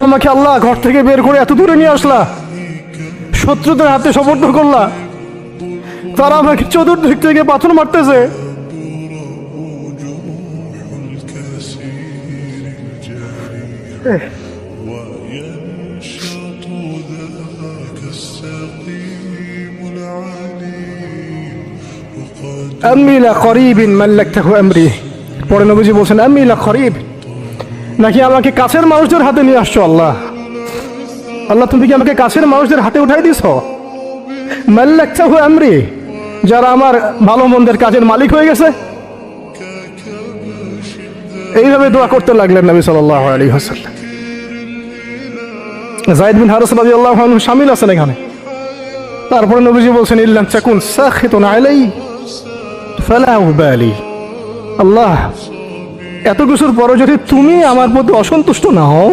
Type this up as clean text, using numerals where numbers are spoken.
আমাকে আল্লাহ ঘর থেকে বের করে এত দূরে নিয়ে আসলা, শত্রুদের হাতে সমর্থ করলা, তারা আমাকে চতুর্দিক থেকে পাথর মারতেছে। আম্মি লা করিবিন মাল্লাকতাহু আমরি, পরে নবীজি বলছেন আম্মি লা করিব, নাকি আমাকে কাছের মানুষদের হাতে নিয়ে আসছো আল্লাহ? আল্লাহ তুমি কি আমাকে কাছের মানুষদের হাতে উঠাই দিছ? মাল্লাকতাহু আমরি, যারা আমার ভালো মন্দের কাজের মালিক হয়ে গেছে। এইভাবে দোয়া করতে লাগলেন নবী সাল্লাল্লাহু আলাইহি ওয়াসাল্লাম। যায়েদ বিন হারিস রাদিয়াল্লাহু আনহু শামিল আছেন এখানে। তারপরে নবীজি বলছেন ইল্লাম তাকুন সাখিতুন আলাই ফালা উবালি, আল্লাহ এত কিছুর পরে যদি তুমি আমার প্রতি অসন্তুষ্ট না হও